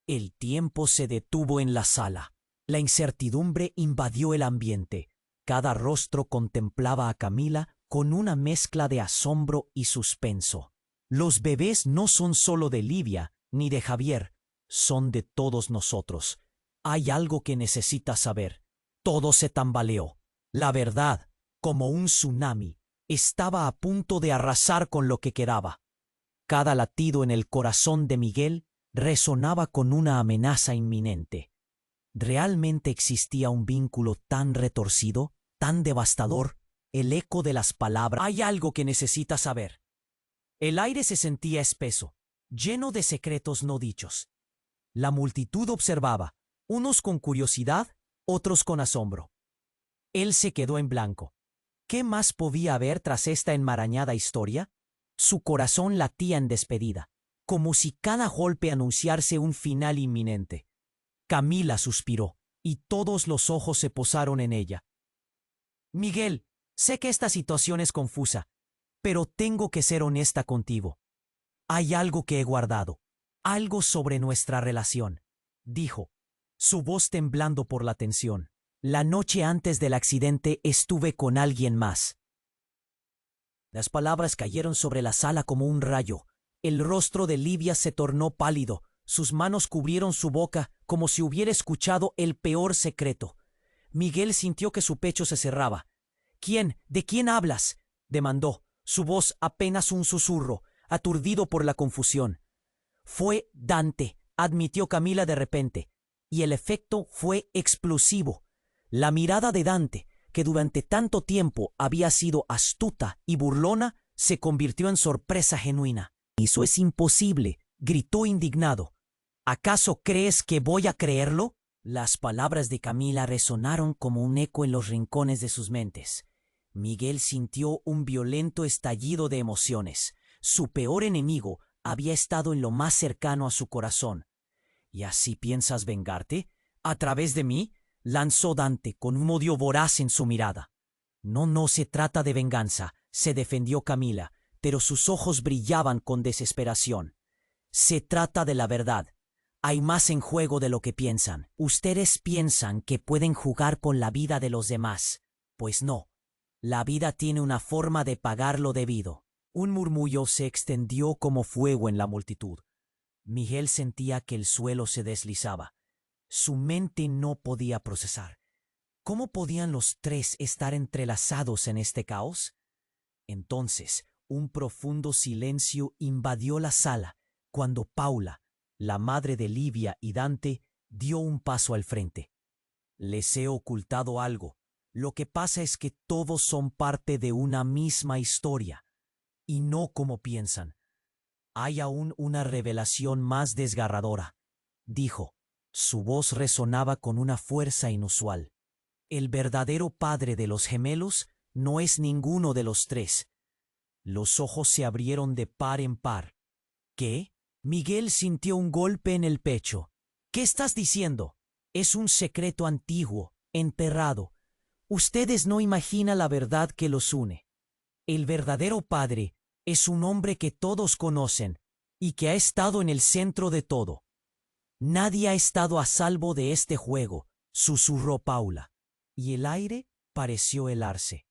El tiempo se detuvo en la sala. La incertidumbre invadió el ambiente. Cada rostro contemplaba a Camila con una mezcla de asombro y suspenso. Los bebés no son solo de Livia ni de Javier, son de todos nosotros. Hay algo que necesitas saber. Todo se tambaleó. La verdad, como un tsunami, estaba a punto de arrasar con lo que quedaba. Cada latido en el corazón de Miguel resonaba con una amenaza inminente. ¿Realmente existía un vínculo tan retorcido, tan devastador? El eco de las palabras. Hay algo que necesitas saber. El aire se sentía espeso, lleno de secretos no dichos. La multitud observaba, unos con curiosidad, otros con asombro. Él se quedó en blanco. ¿Qué más podía haber tras esta enmarañada historia? Su corazón latía en despedida, como si cada golpe anunciase un final inminente. Camila suspiró, y todos los ojos se posaron en ella. Miguel, sé que esta situación es confusa, pero tengo que ser honesta contigo. Hay algo que he guardado, algo sobre nuestra relación, dijo, su voz temblando por la tensión. La noche antes del accidente estuve con alguien más. Las palabras cayeron sobre la sala como un rayo. El rostro de Livia se tornó pálido, sus manos cubrieron su boca como si hubiera escuchado el peor secreto. Miguel sintió que su pecho se cerraba. ¿Quién? ¿De quién hablas?, demandó, su voz apenas un susurro, aturdido por la confusión. Fue Dante, admitió Camila de repente, y el efecto fue explosivo. La mirada de Dante, que durante tanto tiempo había sido astuta y burlona, se convirtió en sorpresa genuina. «Eso es imposible», gritó indignado. «¿Acaso crees que voy a creerlo?» Las palabras de Camila resonaron como un eco en los rincones de sus mentes. Miguel sintió un violento estallido de emociones. Su peor enemigo había estado en lo más cercano a su corazón. «¿Y así piensas vengarte? ¿A través de mí?», lanzó Dante con un odio voraz en su mirada. No se trata de venganza», se defendió Camila, pero sus ojos brillaban con desesperación. «Se trata de la verdad. Hay más en juego de lo que piensan. Ustedes piensan que pueden jugar con la vida de los demás. Pues no. La vida tiene una forma de pagar lo debido». Un murmullo se extendió como fuego en la multitud. Miguel sentía que el suelo se deslizaba. Su mente no podía procesar. ¿Cómo podían los tres estar entrelazados en este caos? Entonces, un profundo silencio invadió la sala cuando Paula, la madre de Livia y Dante, dio un paso al frente. «Les he ocultado algo. Lo que pasa es que todos son parte de una misma historia, y no como piensan. Hay aún una revelación más desgarradora», dijo. Su voz resonaba con una fuerza inusual. «El verdadero padre de los gemelos no es ninguno de los tres». Los ojos se abrieron de par en par. «¿Qué?» Miguel sintió un golpe en el pecho. «¿Qué estás diciendo?» «Es un secreto antiguo, enterrado. Ustedes no imaginan la verdad que los une. El verdadero padre es un hombre que todos conocen y que ha estado en el centro de todo. Nadie ha estado a salvo de este juego, susurró Paula, y el aire pareció helarse.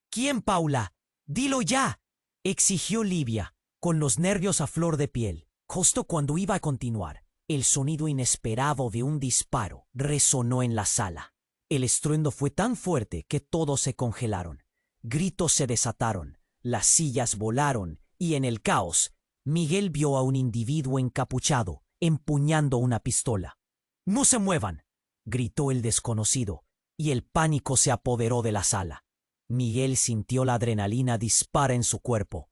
¿Quién, Paula? ¡Dilo ya!, exigió Livia, con los nervios a flor de piel. Justo cuando iba a continuar, el sonido inesperado de un disparo resonó en la sala. El estruendo fue tan fuerte que todos se congelaron. Gritos se desataron, las sillas volaron y en el caos, Miguel vio a un individuo encapuchado, empuñando una pistola. «¡No se muevan!», gritó el desconocido, y el pánico se apoderó de la sala. Miguel sintió la adrenalina dispara en su cuerpo.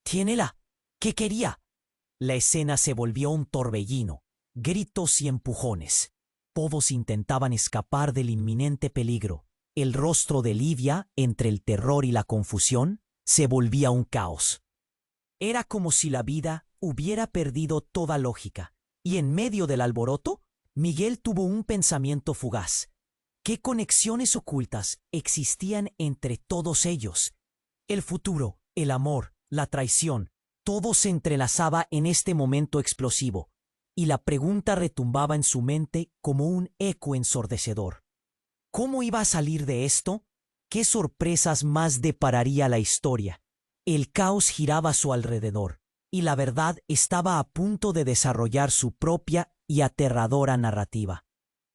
«¡Tiénela! ¿Qué quería?». La escena se volvió un torbellino, gritos y empujones. Todos intentaban escapar del inminente peligro. El rostro de Livia, entre el terror y la confusión, se volvía un caos. Era como si la vida hubiera perdido toda lógica, y en medio del alboroto, Miguel tuvo un pensamiento fugaz. ¿Qué conexiones ocultas existían entre todos ellos? El futuro, el amor, la traición, todo se entrelazaba en este momento explosivo, y la pregunta retumbaba en su mente como un eco ensordecedor. ¿Cómo iba a salir de esto? ¿Qué sorpresas más depararía la historia? El caos giraba a su alrededor, y la verdad estaba a punto de desarrollar su propia y aterradora narrativa.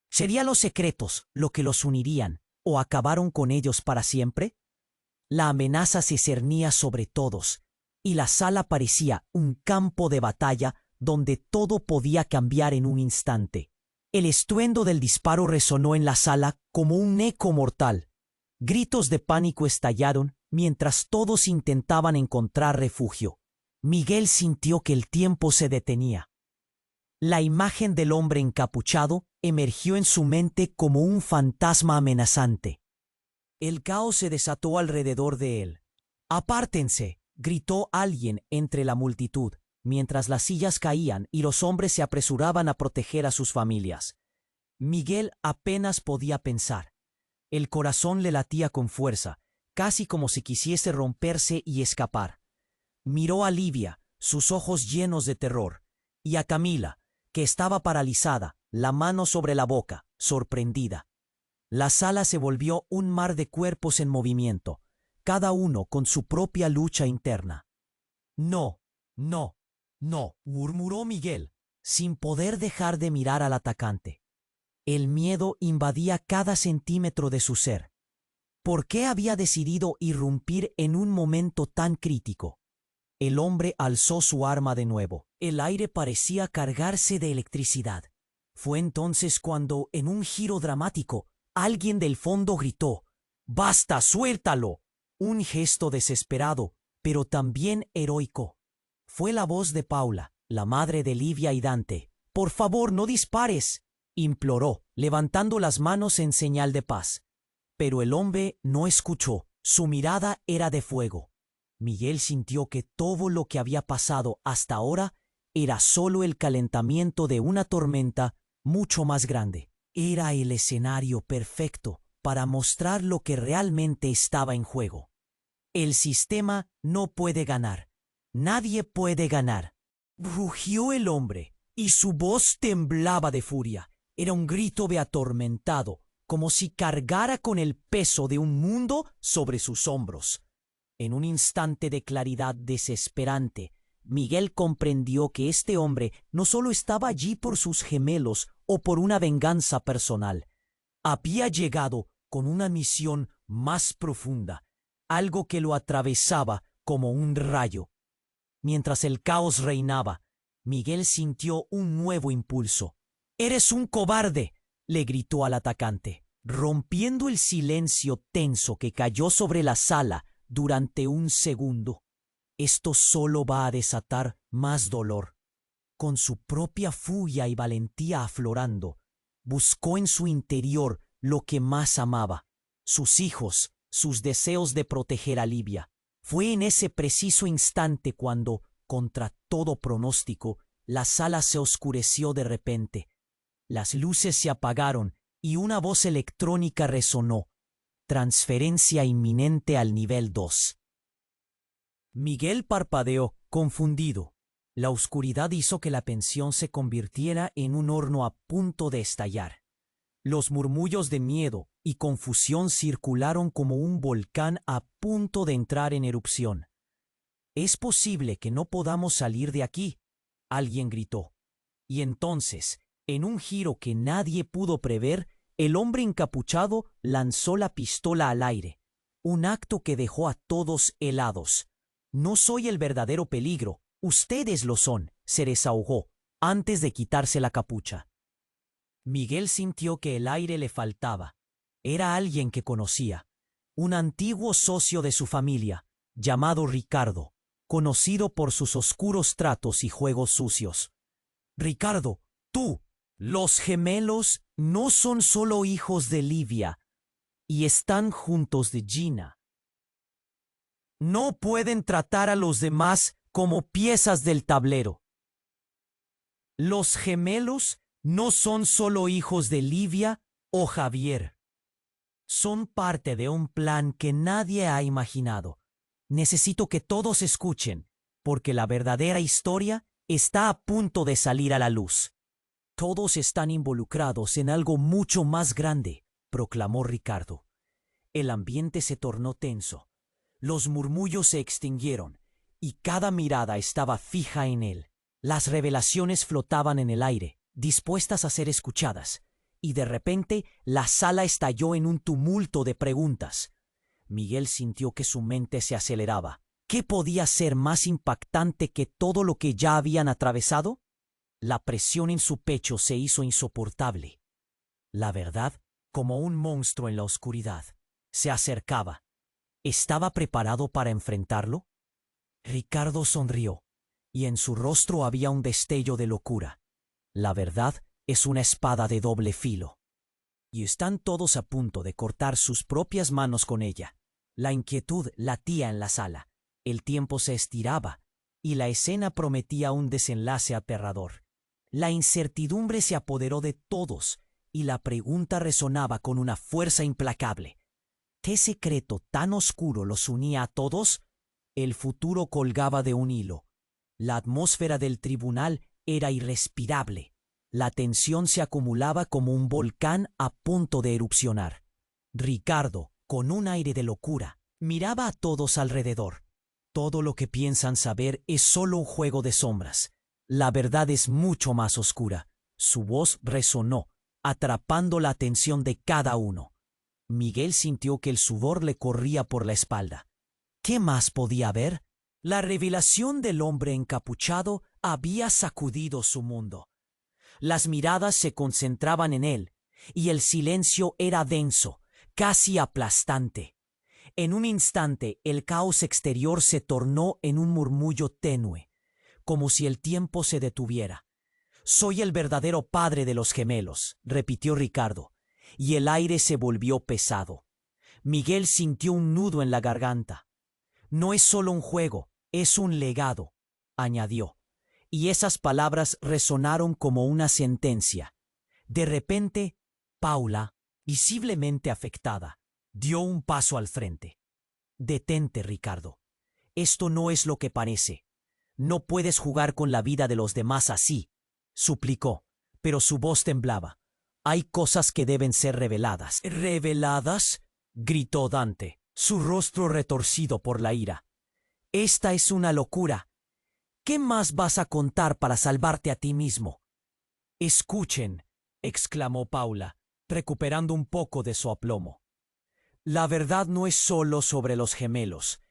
¿Serían los secretos lo que los unirían o acabaron con ellos para siempre? La amenaza se cernía sobre todos, y la sala parecía un campo de batalla donde todo podía cambiar en un instante. El estruendo del disparo resonó en la sala como un eco mortal. Gritos de pánico estallaron mientras todos intentaban encontrar refugio. Miguel sintió que el tiempo se detenía. La imagen del hombre encapuchado emergió en su mente como un fantasma amenazante. El caos se desató alrededor de él. «¡Apártense!», gritó alguien entre la multitud, mientras las sillas caían y los hombres se apresuraban a proteger a sus familias. Miguel apenas podía pensar. El corazón le latía con fuerza, casi como si quisiese romperse y escapar. Miró a Livia, sus ojos llenos de terror, y a Camila, que estaba paralizada, la mano sobre la boca, sorprendida. La sala se volvió un mar de cuerpos en movimiento, cada uno con su propia lucha interna. «No, no, no», murmuró Miguel, sin poder dejar de mirar al atacante. El miedo invadía cada centímetro de su ser. ¿Por qué había decidido irrumpir en un momento tan crítico? El hombre alzó su arma de nuevo. El aire parecía cargarse de electricidad. Fue entonces cuando, en un giro dramático, alguien del fondo gritó: «¡Basta, suéltalo!», un gesto desesperado, pero también heroico. Fue la voz de Paula, la madre de Livia y Dante. «Por favor, no dispares», imploró, levantando las manos en señal de paz. Pero el hombre no escuchó. Su mirada era de fuego. Miguel sintió que todo lo que había pasado hasta ahora era solo el calentamiento de una tormenta mucho más grande. Era el escenario perfecto para mostrar lo que realmente estaba en juego. El sistema no puede ganar. Nadie puede ganar. Rugió el hombre, y su voz temblaba de furia. Era un grito de atormentado, como si cargara con el peso de un mundo sobre sus hombros. En un instante de claridad desesperante, Miguel comprendió que este hombre no solo estaba allí por sus gemelos o por una venganza personal. Había llegado con una misión más profunda, algo que lo atravesaba como un rayo. Mientras el caos reinaba, Miguel sintió un nuevo impulso. «¡Eres un cobarde!», le gritó al atacante, rompiendo el silencio tenso que cayó sobre la sala durante un segundo. Esto solo va a desatar más dolor. Con su propia furia y valentía aflorando, buscó en su interior lo que más amaba: sus hijos, sus deseos de proteger a Livia. Fue en ese preciso instante cuando, contra todo pronóstico, la sala se oscureció de repente. Las luces se apagaron y una voz electrónica resonó. Transferencia inminente al nivel 2. Miguel parpadeó, confundido. La oscuridad hizo que la pensión se convirtiera en un horno a punto de estallar. Los murmullos de miedo y confusión circularon como un volcán a punto de entrar en erupción. «Es posible que no podamos salir de aquí», alguien gritó. Y entonces, en un giro que nadie pudo prever, el hombre encapuchado lanzó la pistola al aire, un acto que dejó a todos helados. «No soy el verdadero peligro, ustedes lo son», se desahogó, antes de quitarse la capucha. Miguel sintió que el aire le faltaba. Era alguien que conocía, un antiguo socio de su familia, llamado Ricardo, conocido por sus oscuros tratos y juegos sucios. «Ricardo, tú, los gemelos no son solo hijos de Livia, y están juntos de Gina. No pueden tratar a los demás como piezas del tablero. Los gemelos no son solo hijos de Livia o Javier. Son parte de un plan que nadie ha imaginado. Necesito que todos escuchen, porque la verdadera historia está a punto de salir a la luz. Todos están involucrados en algo mucho más grande», proclamó Ricardo. El ambiente se tornó tenso. Los murmullos se extinguieron, y cada mirada estaba fija en él. Las revelaciones flotaban en el aire, dispuestas a ser escuchadas, y de repente la sala estalló en un tumulto de preguntas. Miguel sintió que su mente se aceleraba. ¿Qué podía ser más impactante que todo lo que ya habían atravesado? La presión en su pecho se hizo insoportable. La verdad, como un monstruo en la oscuridad, se acercaba. ¿Estaba preparado para enfrentarlo? Ricardo sonrió, y en su rostro había un destello de locura. La verdad es una espada de doble filo. Y están todos a punto de cortar sus propias manos con ella. La inquietud latía en la sala. El tiempo se estiraba, y la escena prometía un desenlace aterrador. La incertidumbre se apoderó de todos, y la pregunta resonaba con una fuerza implacable. ¿Qué secreto tan oscuro los unía a todos? El futuro colgaba de un hilo. La atmósfera del tribunal era irrespirable. La tensión se acumulaba como un volcán a punto de erupcionar. Ricardo, con un aire de locura, miraba a todos alrededor. Todo lo que piensan saber es solo un juego de sombras. La verdad es mucho más oscura. Su voz resonó, atrapando la atención de cada uno. Miguel sintió que el sudor le corría por la espalda. ¿Qué más podía haber? La revelación del hombre encapuchado había sacudido su mundo. Las miradas se concentraban en él, y el silencio era denso, casi aplastante. En un instante, el caos exterior se tornó en un murmullo tenue, como si el tiempo se detuviera. «Soy el verdadero padre de los gemelos», repitió Ricardo, y el aire se volvió pesado. Miguel sintió un nudo en la garganta. «No es solo un juego, es un legado», añadió, y esas palabras resonaron como una sentencia. De repente, Paula, visiblemente afectada, dio un paso al frente. «Detente, Ricardo. Esto no es lo que parece. No puedes jugar con la vida de los demás así», suplicó, pero su voz temblaba. «Hay cosas que deben ser reveladas». «¿Reveladas?», gritó Dante, su rostro retorcido por la ira. «Esta es una locura. ¿Qué más vas a contar para salvarte a ti mismo?» «Escuchen», exclamó Paula, recuperando un poco de su aplomo. «La verdad no es solo sobre los gemelos,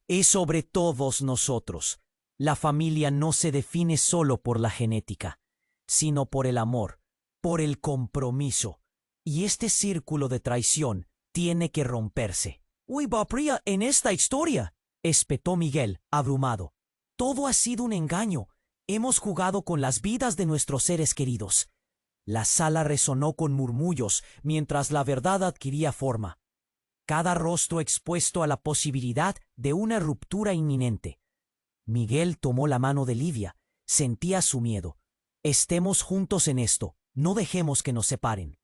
es sobre todos nosotros. La familia no se define solo por la genética, sino por el amor, por el compromiso. Y este círculo de traición tiene que romperse». «Uy, Bapria, en esta historia», espetó Miguel, abrumado. «Todo ha sido un engaño. Hemos jugado con las vidas de nuestros seres queridos». La sala resonó con murmullos mientras la verdad adquiría forma. Cada rostro expuesto a la posibilidad de una ruptura inminente. Miguel tomó la mano de Livia. Sentía su miedo. «Estemos juntos en esto. No dejemos que nos separen».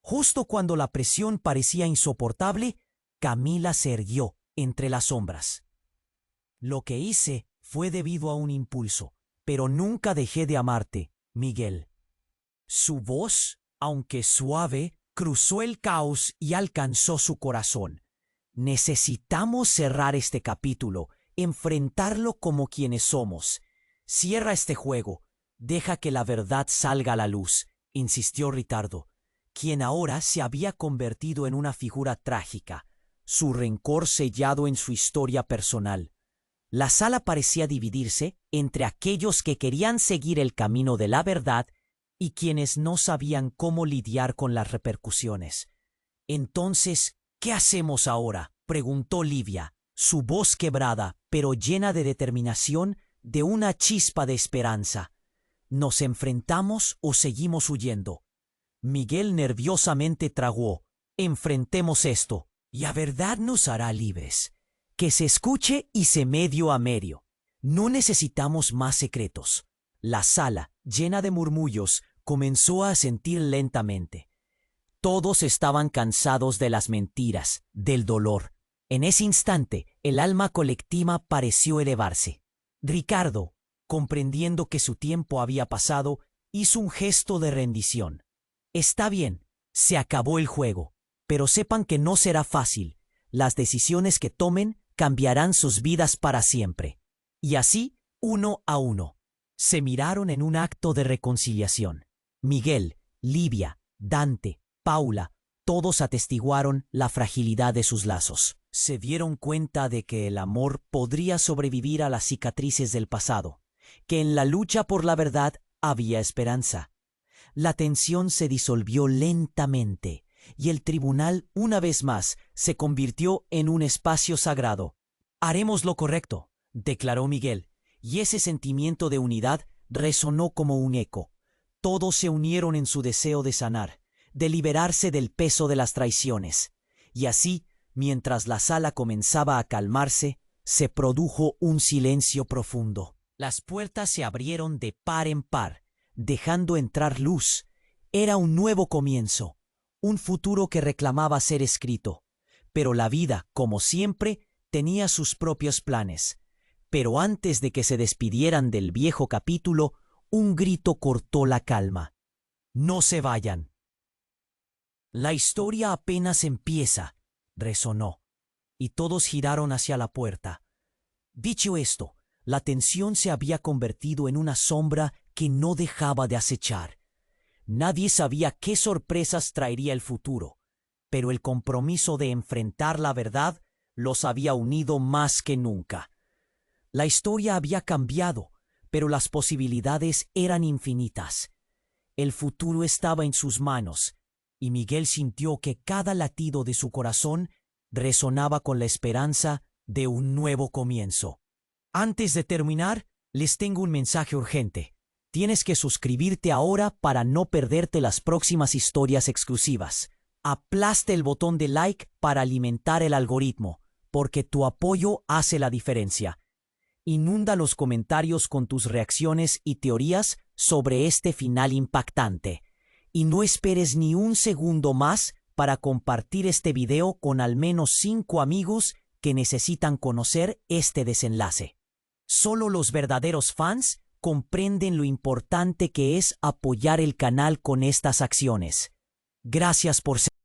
Justo cuando la presión parecía insoportable, Camila se erguió entre las sombras. Lo que hice fue debido a un impulso, pero nunca dejé de amarte, Miguel. Su voz, aunque suave, cruzó el caos y alcanzó su corazón. Necesitamos cerrar este capítulo, enfrentarlo como quienes somos. Cierra este juego, deja que la verdad salga a la luz, insistió Ricardo, quien ahora se había convertido en una figura trágica, su rencor sellado en su historia personal. La sala parecía dividirse entre aquellos que querían seguir el camino de la verdad y quienes no sabían cómo lidiar con las repercusiones. Entonces, ¿qué hacemos ahora?, preguntó Livia, su voz quebrada, pero llena de determinación, de una chispa de esperanza. ¿Nos enfrentamos o seguimos huyendo? Miguel nerviosamente tragó. Enfrentemos esto, y a verdad nos hará libres. Que se escuche y se medio a medio. No necesitamos más secretos. La sala, llena de murmullos, comenzó a asentir lentamente. Todos estaban cansados de las mentiras, del dolor. En ese instante, el alma colectiva pareció elevarse. Ricardo, comprendiendo que su tiempo había pasado, hizo un gesto de rendición. Está bien, se acabó el juego, pero sepan que no será fácil. Las decisiones que tomen cambiarán sus vidas para siempre. Y así, uno a uno, se miraron en un acto de reconciliación. Miguel, Livia, Dante, Paula, todos atestiguaron la fragilidad de sus lazos. Se dieron cuenta de que el amor podría sobrevivir a las cicatrices del pasado, que en la lucha por la verdad había esperanza. La tensión se disolvió lentamente y el tribunal, una vez más, se convirtió en un espacio sagrado. «Haremos lo correcto», declaró Miguel, y ese sentimiento de unidad resonó como un eco. Todos se unieron en su deseo de sanar, de liberarse del peso de las traiciones. Y así, mientras la sala comenzaba a calmarse, se produjo un silencio profundo. Las puertas se abrieron de par en par, dejando entrar luz. Era un nuevo comienzo, un futuro que reclamaba ser escrito. Pero la vida, como siempre, tenía sus propios planes. Pero antes de que se despidieran del viejo capítulo, un grito cortó la calma. «No se vayan». «La historia apenas empieza», resonó, y todos giraron hacia la puerta. Dicho esto, la tensión se había convertido en una sombra que no dejaba de acechar. Nadie sabía qué sorpresas traería el futuro, pero el compromiso de enfrentar la verdad los había unido más que nunca. La historia había cambiado, pero las posibilidades eran infinitas. El futuro estaba en sus manos, y Miguel sintió que cada latido de su corazón resonaba con la esperanza de un nuevo comienzo. Antes de terminar, les tengo un mensaje urgente. Tienes que suscribirte ahora para no perderte las próximas historias exclusivas. Aplasta el botón de like para alimentar el algoritmo, porque tu apoyo hace la diferencia. Inunda los comentarios con tus reacciones y teorías sobre este final impactante. Y no esperes ni un segundo más para compartir este video con al menos 5 amigos que necesitan conocer este desenlace. Solo los verdaderos fans comprenden lo importante que es apoyar el canal con estas acciones. Gracias por ser